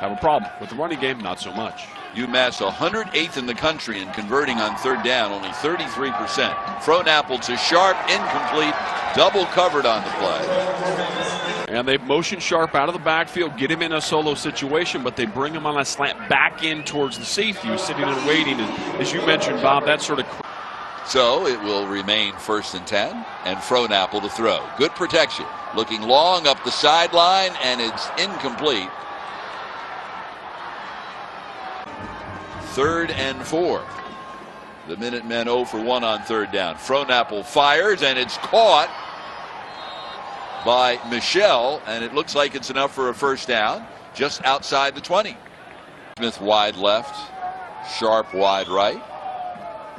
have a problem. With the running game, not so much. UMass 108th in the country in converting on third down, only 33%. Frohnapfel to Sharp, incomplete, double covered on the play. And they motion Sharp out of the backfield, get him in a solo situation, but they bring him on a slant back in towards the safety who's sitting and waiting. And as you mentioned, Bob, that sort of... So it will remain 1st and 10, and Frohnapfel to throw. Good protection. Looking long up the sideline, and it's incomplete. 3rd and 4. The Minutemen 0 for 1 on third down. Frohnapfel fires, and it's caught by Michelle, and it looks like it's enough for a first down just outside the 20. Smith wide left, Sharp wide right.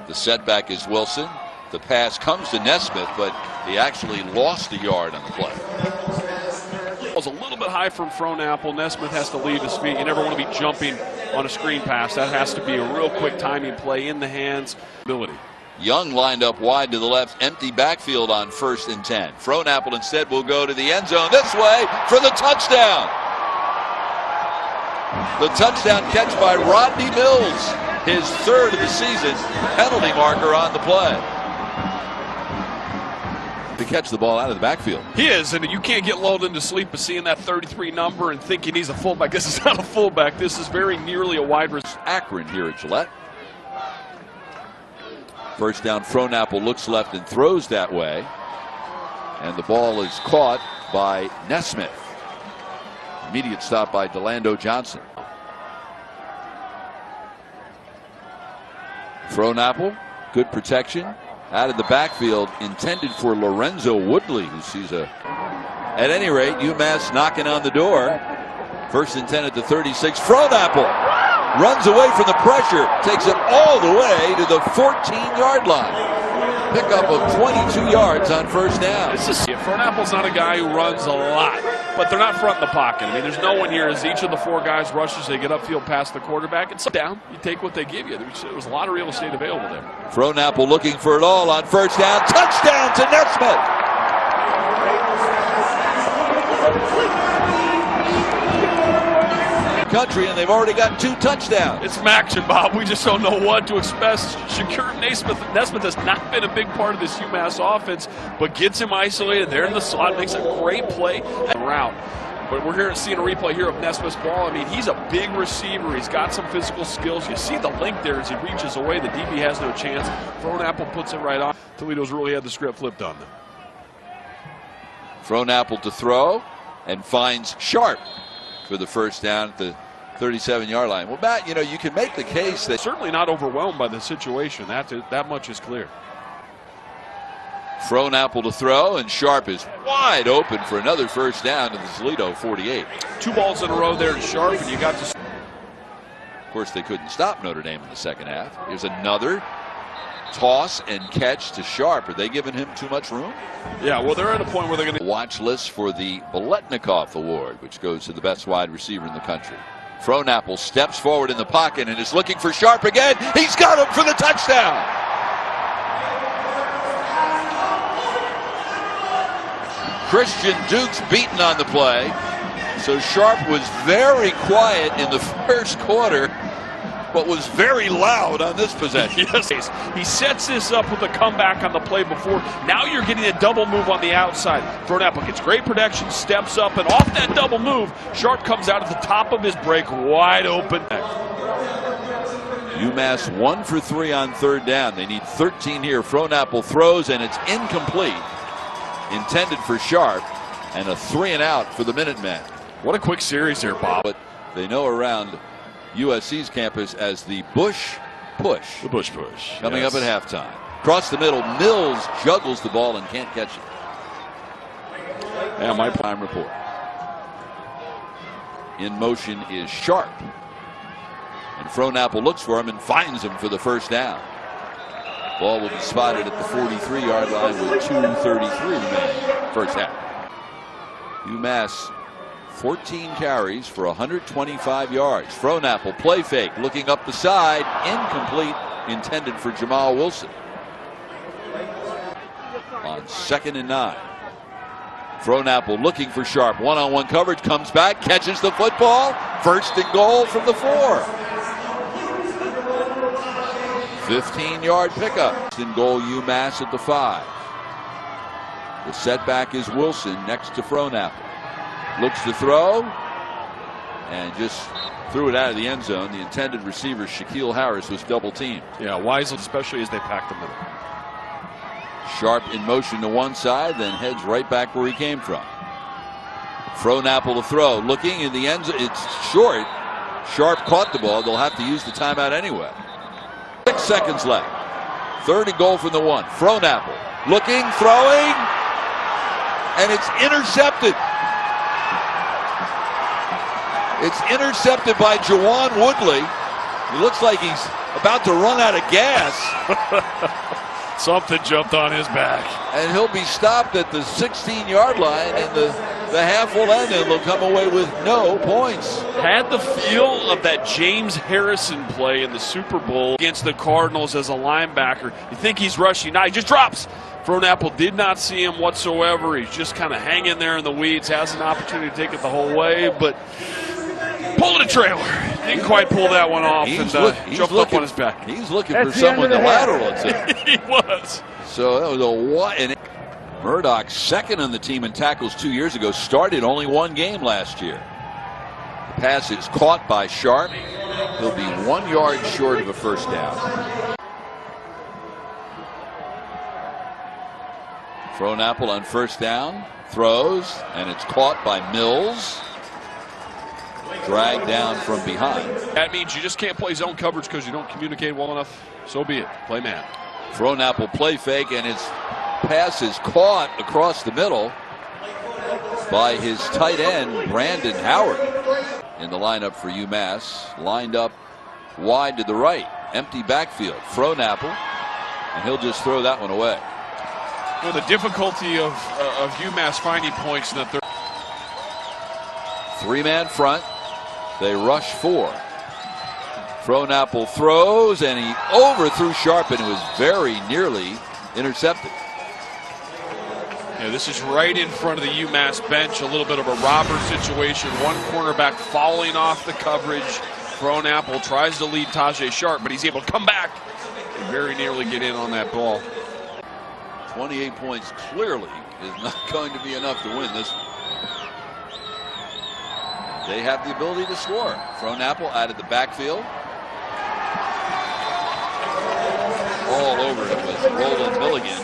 The setback is Wilson. The pass comes to Nesmith, but he actually lost a yard on the play. It was a little bit high from Frohnapfel. Nesmith has to leave his feet. You never want to be jumping on a screen pass. That has to be a real quick timing play in the hands. Ability. Young lined up wide to the left, empty backfield on 1st and 10. Frohnapfel instead will go to the end zone this way for the touchdown. The touchdown catch by Rodney Mills, his 3rd of the season, penalty marker on the play. To catch the ball out of the backfield. He is, and you can't get lulled into sleep of seeing that 33 number and thinking he's a fullback. This is not a fullback. This is very nearly a wide receiver. Akron here at Gillette. First down, Frohnapfel looks left and throws that way. And the ball is caught by Nesmith. Immediate stop by Delando Johnson. Frohnapfel, good protection. Out of the backfield, intended for Lorenzo Woodley, who sees a... At any rate, UMass knocking on the door. 1st and 10 at the 36. Frohnapfel runs away from the pressure, takes it all the way to the 14-yard line. Pickup of 22 yards on first down. Frohnapfel's not a guy who runs a lot, but they're not front in the pocket. I mean, there's no one here as each of the 4 guys rushes. They get upfield past the quarterback and down. You take what they give you. There was a lot of real estate available there. Frohnapfel looking for it all on first down. Touchdown to Nesmith. Country, and they've already got 2 touchdowns. It's action, Bob. We just don't know what to expect. Shakur Nesmith has not been a big part of this UMass offense, but gets him isolated there in the slot, makes a great play route. But we're seeing a replay here of Nesmith's ball. I mean, he's a big receiver. He's got some physical skills. You see the link there as he reaches away. The DB has no chance. Frohnapfel puts it right on. Toledo's really had the script flipped on them. Frohnapfel to throw and finds Sharp for the first down at the 37-yard line. Well, Matt, you know, you can make the case that... Certainly not overwhelmed by the situation. That much is clear. Frohnapfel to throw, and Sharp is wide open for another first down to the Toledo 48. 2 balls in a row there to Sharp, and you got to... Of course, they couldn't stop Notre Dame in the second half. Here's another toss and catch to Sharp. Are they giving him too much room? Yeah, well, they're at a point where they're going to... Watch list for the Biletnikoff Award, which goes to the best wide receiver in the country. Frohnapfel steps forward in the pocket and is looking for Sharp again. He's got him for the touchdown. Christian Duke's beaten on the play. So Sharp was very quiet in the first quarter, but was very loud on this possession. Yes, he sets this up with a comeback on the play before. Now you're getting a double move on the outside. Frohnapfel gets great protection, steps up, and off that double move, Sharp comes out at the top of his break, wide open. UMass 1 for 3 on third down. They need 13 here. Frohnapfel throws, and it's incomplete. Intended for Sharp, and a 3-and-out for the Minutemen. What a quick series here, Bob. But they know around USC's campus as the Bush Push. The Bush Push. Coming up at halftime. Across the middle, Mills juggles the ball and can't catch it. And my time report. In motion is Sharp. And Frohnapfel looks for him and finds him for the first down. Ball will be spotted at the 43-yard line with 2:33 remaining. First half. UMass 14 carries for 125 yards. Frohnapfel play fake, looking up the side, incomplete, intended for Jamal Wilson. On 2nd and 9. Frohnapfel looking for Sharp. One-on-one coverage, comes back, catches the football. 1st and goal from the 4. 15-yard pickup. 1st and goal UMass at the 5. The setback is Wilson next to Frohnapfel. Looks to throw and just threw it out of the end zone. The intended receiver, Shaquille Harris, was double teamed. Yeah, wisely, especially as they packed the middle. Sharp in motion to one side, then heads right back where he came from. Frohnapfel to throw, looking in the end zone. It's short. Sharp caught the ball. They'll have to use the timeout anyway. 6 seconds left. 3rd and goal from the 1. Frohnapfel looking, throwing, and it's intercepted. It's intercepted by Jawan Woodley. He looks like he's about to run out of gas. Something jumped on his back. And he'll be stopped at the 16-yard line, and the half will end, and they'll come away with no points. Had the feel of that James Harrison play in the Super Bowl against the Cardinals as a linebacker. You think he's rushing. Now he just drops. Frohnapfel did not see him whatsoever. He's just kind of hanging there in the weeds. Has an opportunity to take it the whole way, but pulling a trailer. Didn't quite pull that one off, and jumped up on his back. He's looking for someone to lateral it to. He was. So that was a what? And Murdoch, 2nd on the team in tackles 2 years ago, started only 1 game last year. The pass is caught by Sharp. He'll be 1 yard short of a 1st down. Frohnapfel on 1st down, throws, and it's caught by Mills. Dragged down from behind. That means you just can't play zone coverage because you don't communicate well enough. So be it. Play man. Frohnapfel play fake, and his pass is caught across the middle by his tight end, Brandon Howard. In the lineup for UMass, lined up wide to the right. Empty backfield. Frohnapfel, and he'll just throw that one away. Well, the difficulty of UMass finding points in the 3rd. 3-man front. They rush 4. Frohnapfel throws, and he overthrew Sharp, and it was very nearly intercepted. Yeah, this is right in front of the UMass bench. A little bit of a robber situation. One cornerback falling off the coverage. Frohnapfel tries to lead Tajay Sharp, but he's able to come back and very nearly get in on that ball. 28 points clearly is not going to be enough to win this one. They have the ability to score. Frohnapfel out of the backfield. All over it was Roland Milligan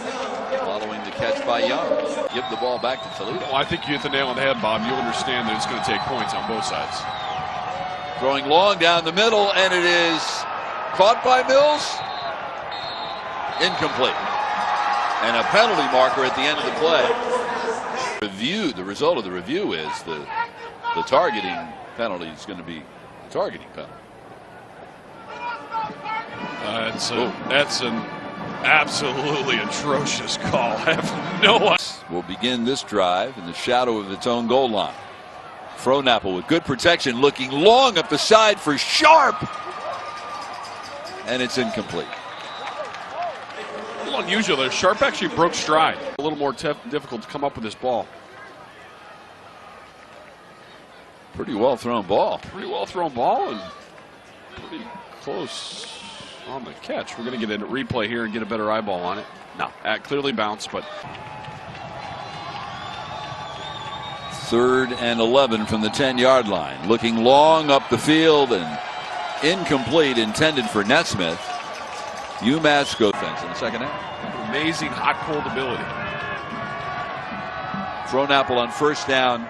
following the catch by Young. Give the ball back to Toledo. Well, I think you hit the nail on the head, Bob. You understand that it's going to take points on both sides. Throwing long down the middle, and it is caught by Mills. Incomplete. And a penalty marker at the end of the play. The result of the review is the targeting penalty is going to be a targeting penalty. That's an absolutely atrocious call. I have no idea. Will begin this drive in the shadow of its own goal line. Frohnapfel with good protection, looking long up the side for Sharp, and it's incomplete. A little unusual there. Sharp actually broke stride. A little more difficult to come up with this ball. Pretty well thrown ball. Pretty well thrown ball, and pretty close on the catch. We're going to get a replay here and get a better eyeball on it. No, clearly bounced, but 3rd and 11 from the 10-yard line. Looking long up the field and incomplete, intended for Nesmith. UMass goes in the 2nd half. Amazing hot-cold ability. Frohnapfel on 1st down,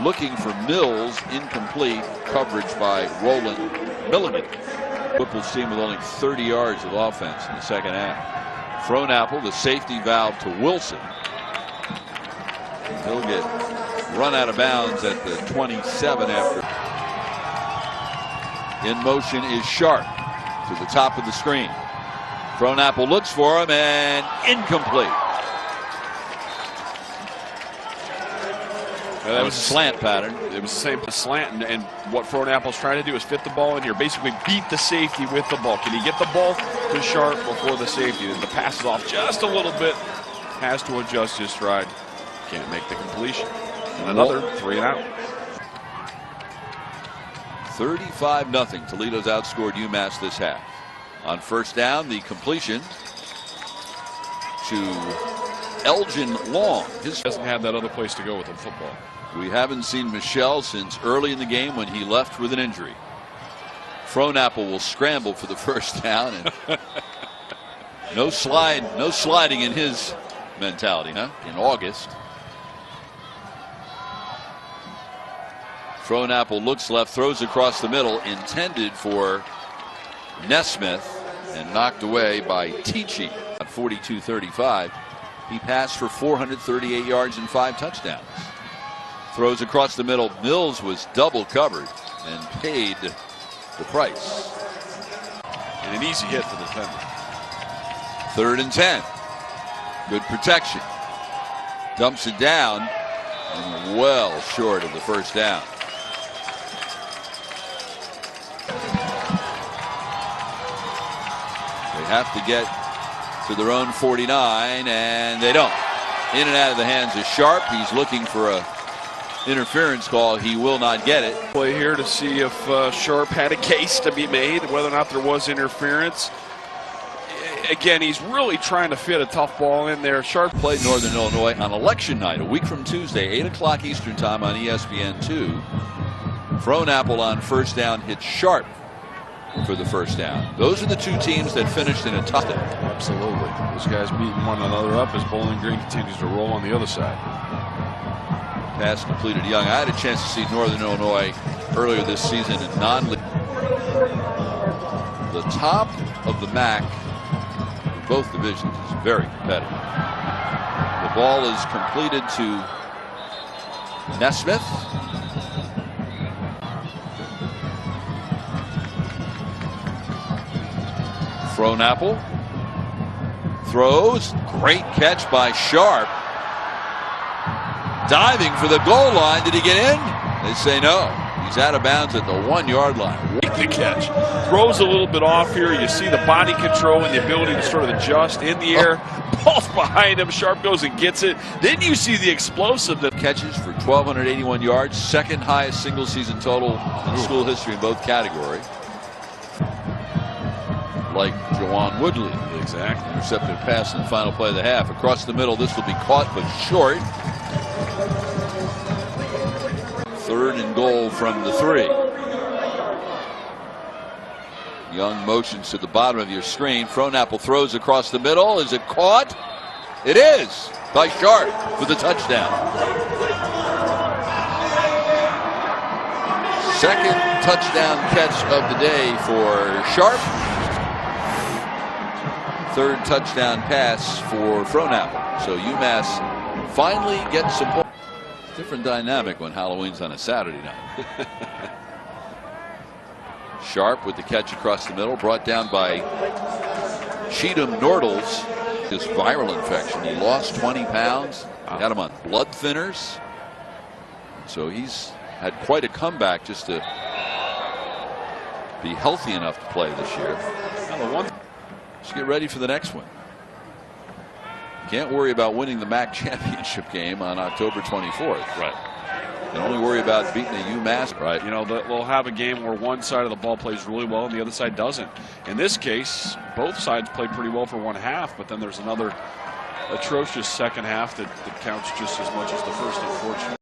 looking for Mills. Incomplete. Coverage by Roland Milligan. Whipple's team with only 30 yards of offense in the 2nd half. Frohnapfel, the safety valve to Wilson. He'll get run out of bounds at the 27 after. In motion is Sharp to the top of the screen. Frohnapfel looks for him, and incomplete. That was a slant pattern. It was the same slant, and what Frohnapfel's trying to do is fit the ball in here. Basically beat the safety with the ball. Can he get the ball to Sharp before the safety? And the pass is off just a little bit. Has to adjust his stride. can't make the completion. And another 3 and out. 35-0. Toledo's outscored UMass this half. On first down, the completion to Elgin Long. He doesn't have that other place to go with the football. We haven't seen Michelle since early in the game when he left with an injury. Frohnapfel will scramble for the first down, and no sliding in his mentality, huh? In August. Frohnapfel looks left, throws across the middle, intended for Nesmith, and knocked away by Tichy at 42-35. He passed for 438 yards and 5 touchdowns. Throws across the middle. Mills was double covered and paid the price. And an easy hit for the defender. 3rd and 10. Good protection. Dumps it down and well short of the first down. They have to get to their own 49, and they don't. In and out of the hands of Sharp. He's looking for a interference call. He will not get it. Play here to see if Sharp had a case to be made, whether or not there was interference. Again, he's really trying to fit a tough ball in there. Sharp played Northern Illinois on election night, a week from Tuesday, 8 o'clock Eastern time on ESPN2. Frohnapfel on first down hit Sharp for the first down. Those are the two teams that finished in a tough day. Absolutely. Those guys beating one another up as Bowling Green continues to roll on the other side. Pass completed Young. I had a chance to see Northern Illinois earlier this season in non-league. The top of the MAC in both divisions is very competitive. The ball is completed to Nesmith. Frohnapfel throws. Great catch by Sharp. Diving for the goal line. Did he get in? They say no. He's out of bounds at the 1-yard line. Make the catch. Throws a little bit off here. You see the body control and the ability to sort of adjust in the air. Ball's behind him. Sharp goes and gets it. Then you see the explosiveness. Catches for 1,281 yards. Second highest single season total in school history in both categories. Like Jawan Woodley. Exactly. Intercepted pass in the final play of the half. Across the middle, this will be caught but short. 3rd and goal from the 3. Young motions to the bottom of your screen. Frohnapfel throws across the middle. Is it caught? It is by Sharp for the touchdown. Second touchdown catch of the day for Sharp. 3rd touchdown pass for Frohnapfel. So UMass finally gets some points. Different dynamic when Halloween's on a Saturday night. Sharp with the catch across the middle, brought down by Cheatham Nordals. This viral infection. He lost 20 pounds. Had him on blood thinners. So he's had quite a comeback just to be healthy enough to play this year. Let's get ready for the next one. Can't worry about winning the MAC championship game on October 24th. Right. Can only worry about beating the UMass. Right. You know, they'll have a game where one side of the ball plays really well and the other side doesn't. In this case, both sides played pretty well for one half, but then there's another atrocious second half that counts just as much as the first, unfortunately.